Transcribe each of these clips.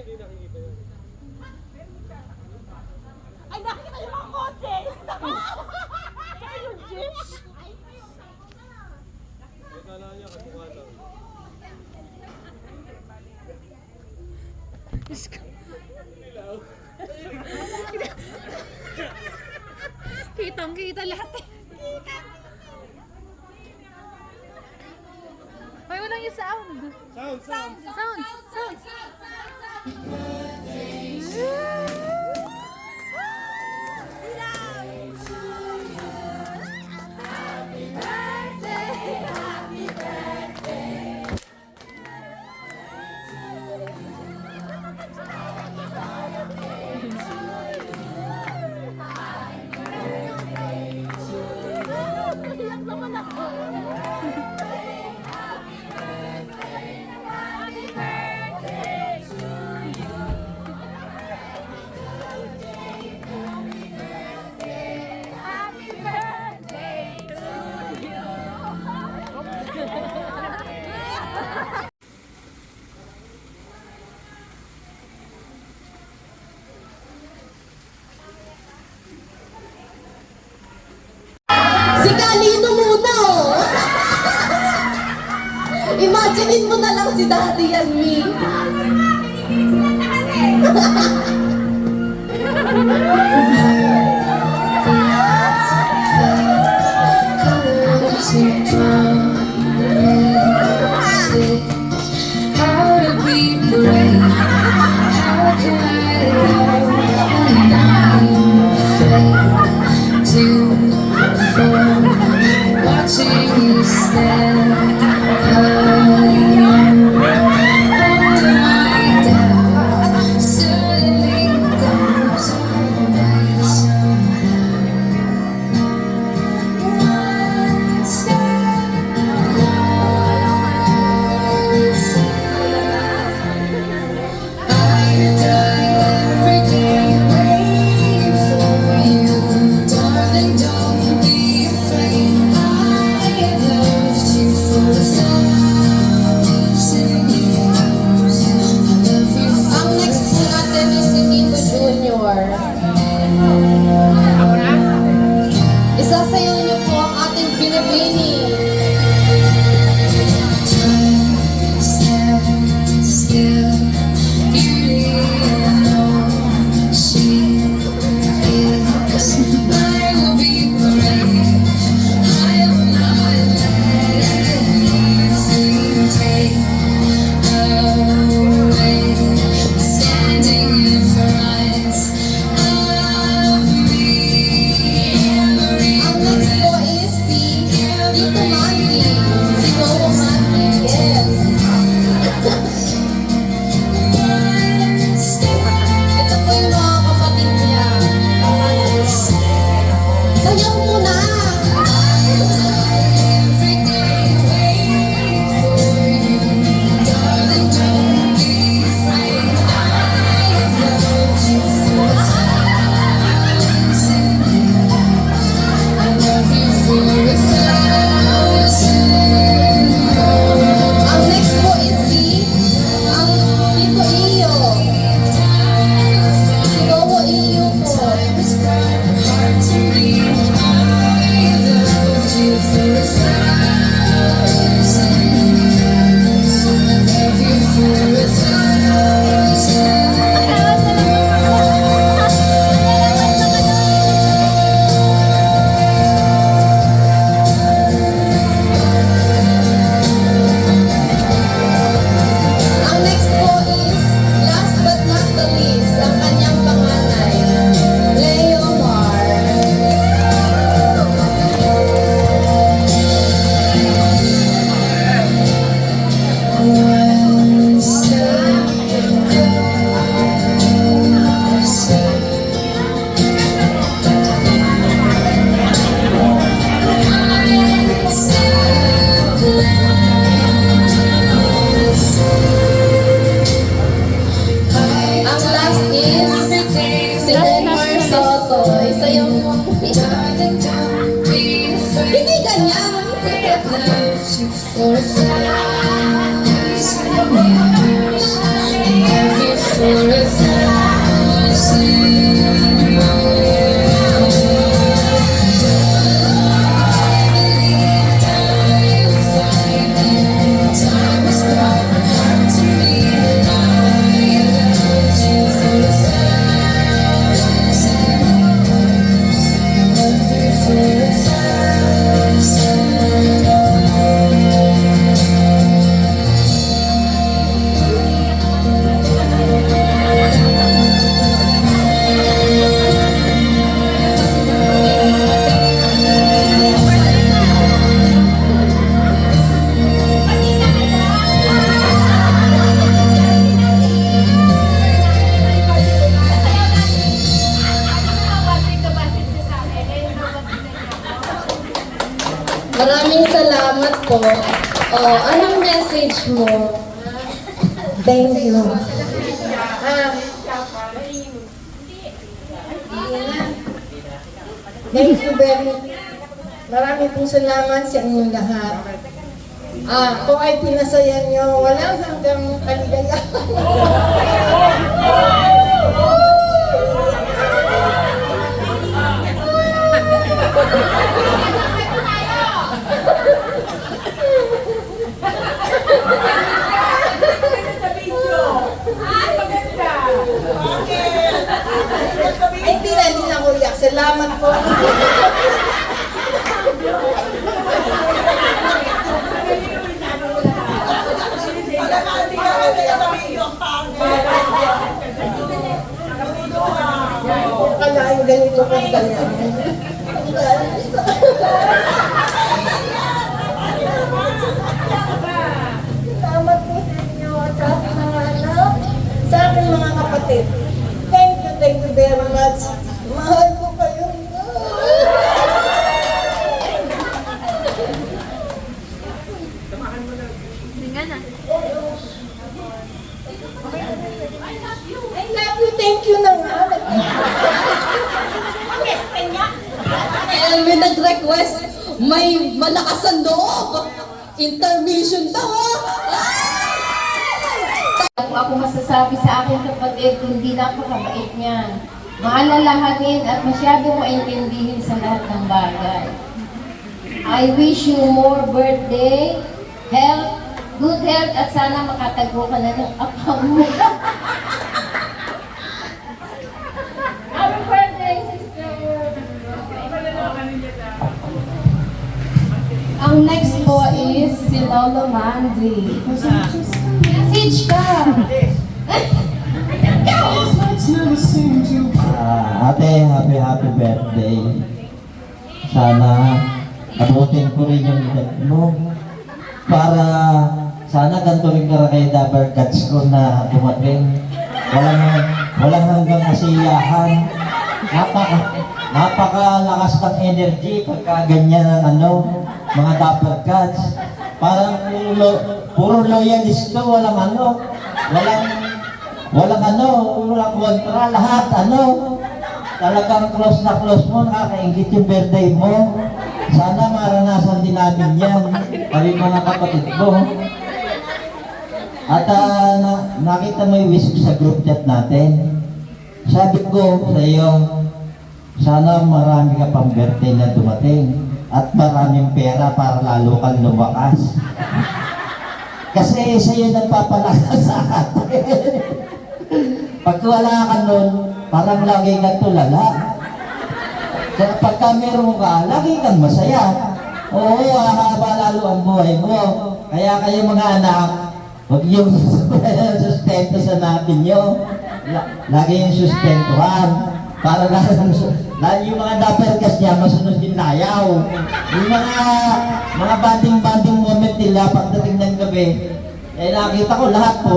Hindi nakikita yun. Ay, nakikita yung mga kotse! Kaya yung jeep! Ay, kala niya kamukha lang. Diyos ko. Kitang-kita lahat eh. Ay, walang yung sound. Sound! Sound! Iyak naman ako. Si Kalino muna, oh! Imaginein mo na lang si Daddy and me. How to be brave? How can I love when I'm afraid to fall? Watching you stand alone. All my doubt suddenly goes away somehow. One step closer. I die every day waiting for you, darling. Don't be afraid. I have loved you for 1,000 years. I love you Ang next po natin is si Tito Junior. Isasayaw niyo po ang ating binibini. Time stands still, beauty and all she is. I will be brave. I will not let anything take away. Standing in front of me, every Ang next po is si Tito Mario. ganyan. I've loved you for 1,000 years, and love you for 1,000 Time has brought my heart to realize I loved you for 1,000 years. I love you for 1,000. Maraming salamat po. Oh, anong message mo? Thank you. Thank you very much. Maraming pong salamat sa inyong lahat. Kung ay pinasaya nyo, walang hanggang kaligayahan. Ay, hindi na ako iyak. Salamat po. Kalahin ganito kong ganyan. Salamat po sa inyo at sa aking mga anak, sa aking mga kapatid. Thank you very much. Mahal ko kayo. I love you, thank you na nga. And may nag-request, may malakas ang loob. Intermission daw, Kung ako masasabi sa aking kapatid, hindi napakabait niyan. Maalalahanin at masyadong maintindihin sa lahat ng bagay. I wish you more birthday, health, good health, at sana makatago ka na ng apang mo. Happy birthday, sister! Ang next po is si Lolo Mandy. Message ka! Ate, happy birthday. Sana abutin ko rin yung edad mo. Para sana ganito rin ka kay Dabber Cats ko na dumating. Walang hanggang kasiyahan. Napakalakas ng energy pagka ganyan ang mga Dabber Cats. Parang puro loyalist to, walang kontra, lahat talagang close na close mo, nakakaingit yung birthday mo. Sana maranasan din natin yan, kami mga kapatid mo. At nakita mo yung wish ko sa group chat natin. Sabi ko sa iyo, sana marami ka pang birthday na dumating at maraming pera para lalo kang lumakas. Kasi sa'yo nagpapalakas sa atin. Pag wala ka nun, parang lagi kang tulala. Kaya pagka meron ka, lagi kang masaya. Oo, hahaba lalo ang buhay mo. Kaya kayo mga anak, huwag yung sustento sa natin nyo. Lagi yung sustentuhan. Para lalo yung mga daperkas niya, masunod din layaw. Yung mga banding moment nila pagdating ng gabi, nakita ko lahat po,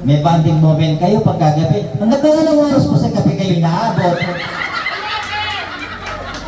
may banding moment kayo pagkagabi. Ang nagkaroon oras po sa gabi kayo naabot.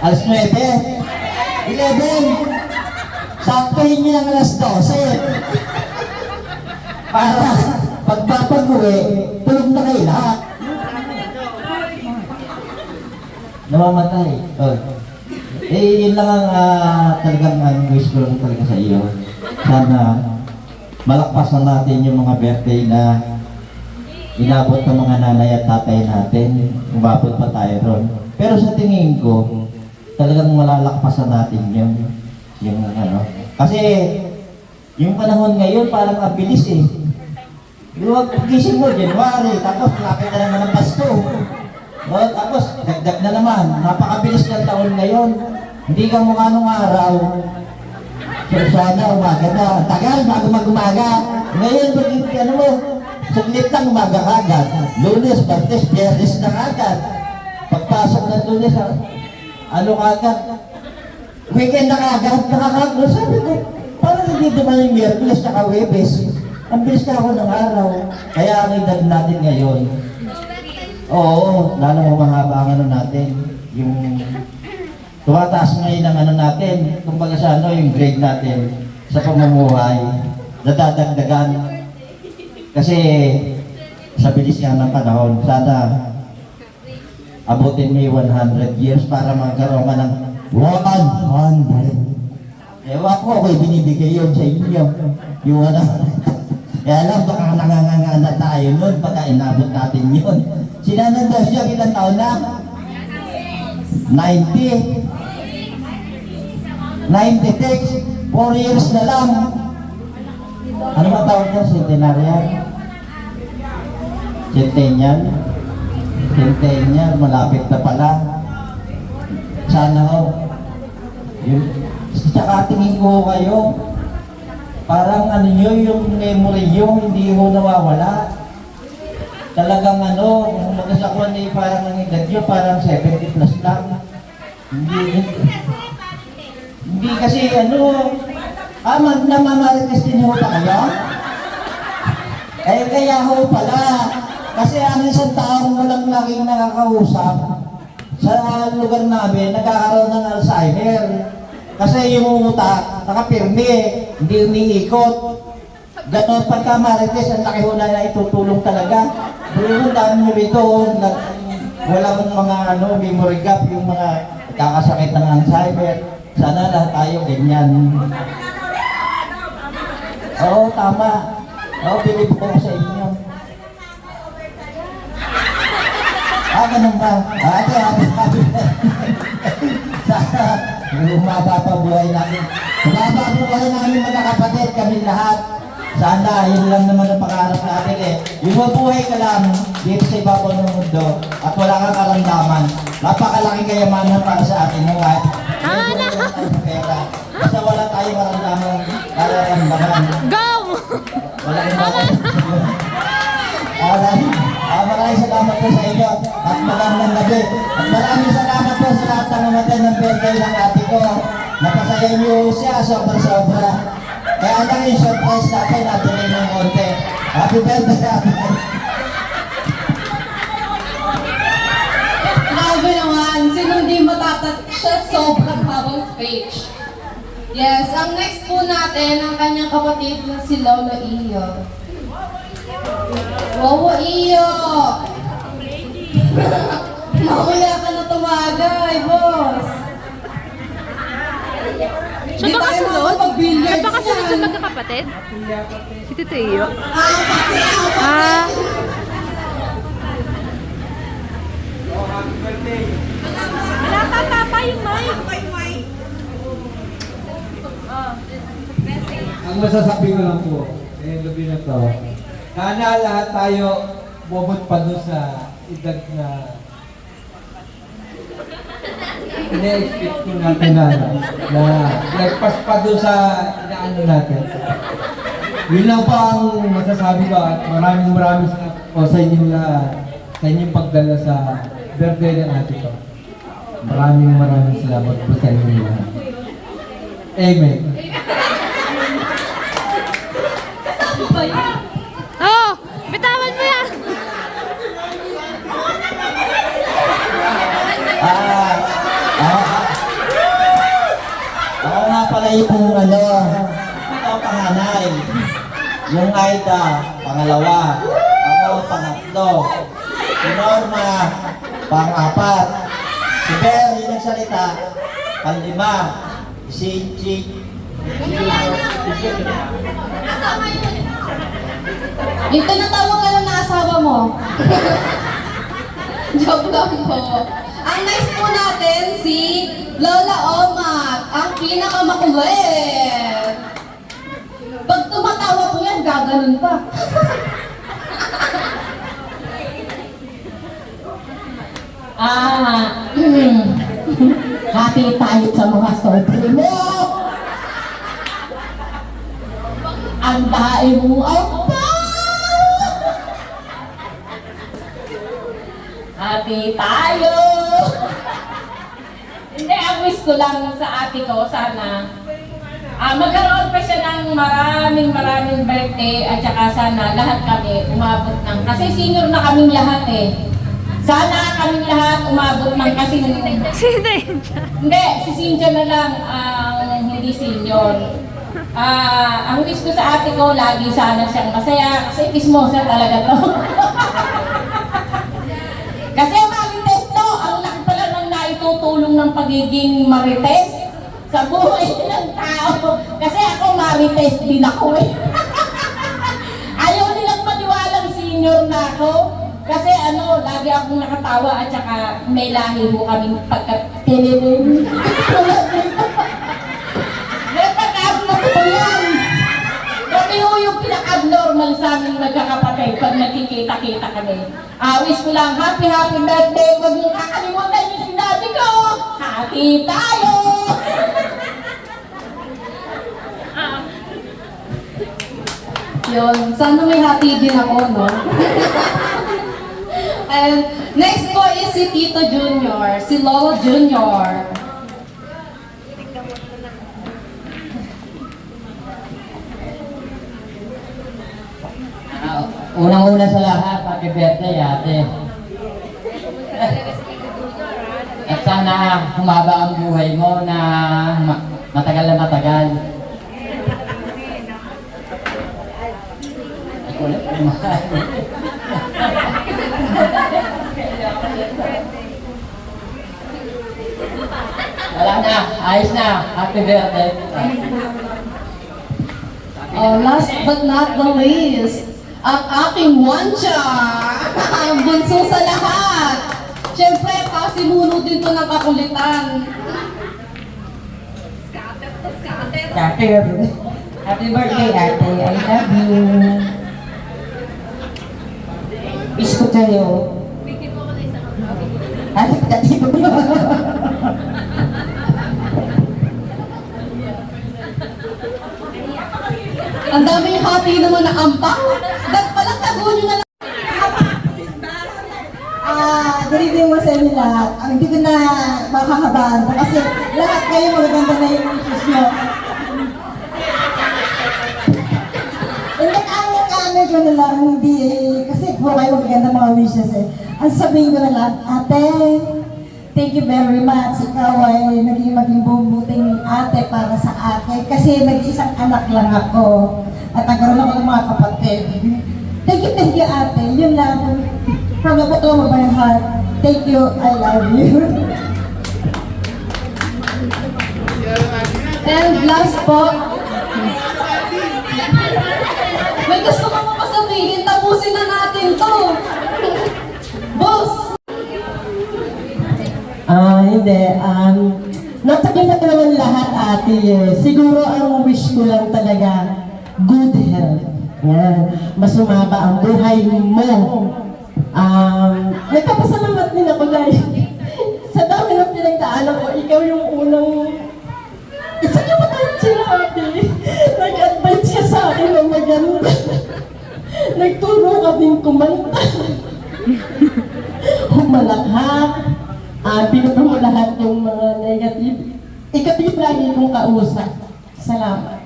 Alas 9, 11, saktuhin niyo ng alas 12. Para pagpapag-uwi, tulog na kayo lahat. Namamatay. yun lang ang talagang ang wish ko lang talaga sa iyo. Sana malakpasan natin yung mga birthday na inabot ng mga nanay at tatay natin. Umabot pa tayo ron. Pero sa tingin ko, talagang malalakpasan natin yung ano. Kasi yung panahon ngayon parang ang bilis eh. Yung gising mo, January, tapos lapit na naman ang Pasko. O, tapos dagdag na naman. Napakabilis ng taon ngayon. Hindi ka mukha nung araw. So, sana umaga na. Tagal bago mag-umaga. Ngayon, ano mo, saglit lang umaga agad. Lunes, Martes, Biyernes na agad. Pagpasok ng Lunes, ano agad? Weekend na agad, nakakagulo. Sabi ko, parang hindi naman yung Miyerkules at Huwebes. Ang bilis na ako ng araw. Kaya ang edad natin ngayon, oo, lalong humahaba ang ano natin. Yung tumataas ngayon ang ano natin, kumbaga sa ano, yung grade natin sa pamumuhay, nadadagdagan. Kasi sa bilis nga ng panahon, sana abutin mo yung 100 years para magkaroon ka ng 100. Ewan ko, ako'y binibigay yun sa inyo. Yung ano, kaya lang, baka nanganganga tayo nun, baka inabot natin yun. Si Nanay Dosyo, ilang taon na? 90. 96. 4 years na lang. Ano ba tawag niya? Centenarian? Centennial? Centennial, malapit na pala. Sana ho. Tsaka tingin ko kayo, parang ano nyo, yung memory nyo, hindi mo nawawala. Talagang ano, kung magkasakuan eh, parang ang edad nyo, parang 70 plus lang. Hindi kasi ano, namamarites din ho pa kayo? Eh kaya ho pala, kasi ang isang taong walang laging nakakausap, sa lugar namin, nagkakaroon ng Alzheimer. Kasi yung utak, nakapirmi, hindi umiikot. Ganon pagka marites, ang laki ho na itutulong talaga. Pero ang dami nyo rito, walang mga ano, memory gap, yung mga kakasakit ng Alzheimer. Sana lahat tayo ganyan. Oo, tama. Oo, bilib ko sa inyo. Ganun ba? Happy. Sana, umaba pa buhay namin. Umaba pa buhay namin mga kapatid, kami lahat. Sana, yun lang naman ang pangarap natin eh. Yung mabuhay ka lang dito sa ibabaw ng mundo at wala kang karamdaman. Napakalaking kayamanan para sa atin. No? Wala tayong pera. Basta wala tayong karamdaman, kararamdaman. Go! Wala kang maraming salamat po sa inyo at magandang gabi. At maraming salamat po sa lahat ng namatay ng birthday ng ate ko. Napasaya niyo siya sobra-sobra. Kaya lang yung surprise natin, natuloy ng konti. Happy birthday natin. Grabe naman, sino hindi matatat siya sobrang habang speech. Yes, ang next po natin, ang kanyang kapatid na si Lolo Iyo. Wow, Iyo! Mamaya ka na tumagay, boss. Siya ba kasunod? makapag-billiards Siya ba kasunod sa yan. magkakapatid? Si Tito Iyo? Apat. Ah, wala pa yung mic. Ang masasabi ko lang po, ngayong gabi na to, sana lahat tayo bumot pa doon sa edad na ina-expect ko natin na nagpas pa doon sa inaano natin. Yun lang pa ang masasabi ko at maraming salamat po sa inyong sa inyong pagdala sa birthday ng ate ko. Maraming salamat po sa inyong lahat. Amen. Oh, bitawan mo yan. Ako nga pala yung ano, ikaw panganay. Yung Aida, pangalawa. Ako, pangatlo. Si Norma, pang-apat. Si Ber, yung nagsalita, Panglima, si Yung tinatawag ka lang na asawa mo. Joke lang po. Ang next po natin, si Lola Omat, ang pinakamakulit. Pag tumatawa po yan, gaganon pa. Hati tayo sa mga sobre mo. Ang daing mong apa. Hati tayo. Hindi, ang wish ko lang sa ate ko, sana magkaroon pa siya ng maraming birthday at saka sana lahat kami umabot ng, kasi senior na kaming lahat eh. Sana kaming lahat umabot ng kasi hindi, si Cynthia na lang ang hindi senior. Ang wish ko sa ate ko, lagi sana siyang masaya kasi kismosa talaga to. Kasi marites to, ang laki pala ng naitutulong ng pagiging marites sa buhay ng tao. Kasi ako marites din ako eh. Ayaw nilang maniwalang senior na ako. Kasi lagi akong nakatawa at saka may lahi mo kaming pagka-tililim. May pagka-abnormal po yan. Kami ho yung pinaka-abnormal sa aming magkakapatid pag nagkikita-kita kami. Wish ko lang, happy birthday. Huwag mong kakalimutan yung sinabi ko. Happy tayo! Yun, sana may hati din ako, no? And next po is si Tito Junior, si Lolo Junior. unang-una sa lahat, happy birthday ate. At sana humaba ang buhay mo na matagal na matagal. Wala na, ayos na. Happy birthday. Last but not the least, ang aking wancha, ang bunso sa lahat. Siyempre, pasimuno din to ng kakulitan. Happy birthday ate. I love you. Wish ko sa'yo. Happy birthday ko. Ang daming hati naman na ampak. Ba't palang tago nyo na lang? Good evening mo sa inyo lahat. Hindi ko na makahabaan kasi lahat kayo magaganda na yung wishes nyo. Hindi ang ko na lang, hindi kasi puro kayo magaganda mga wishes eh. Ang sabihin ko na lang, ate, thank you very much. Ikaw ay maging bumuting ate para sa akin kasi nag-isang anak lang ako at nagkaroon ako ng mga kapatid. Thank you ate. Yun lang. From the bottom of my heart, thank you, I love you. And last po, may gusto ka mo pa sabihin, tapusin na natin to. Boss! Hindi. Nasabi na naman lahat ate. Siguro ang wish ko lang talaga, good health. Yan. Mas umaba ang buhay mo. Nagpapasalamat din ako dahil sa dami ng pinagdaanan ko, ikaw yung unang isa niyo pa tayo sila ate. Nag-advise siya sa akin ng maganda. Nagturo kaming kumanta. Humalakhak. Pinuto mo lahat yung mga negative. Ikaw yung lagi kong kausap. Salamat.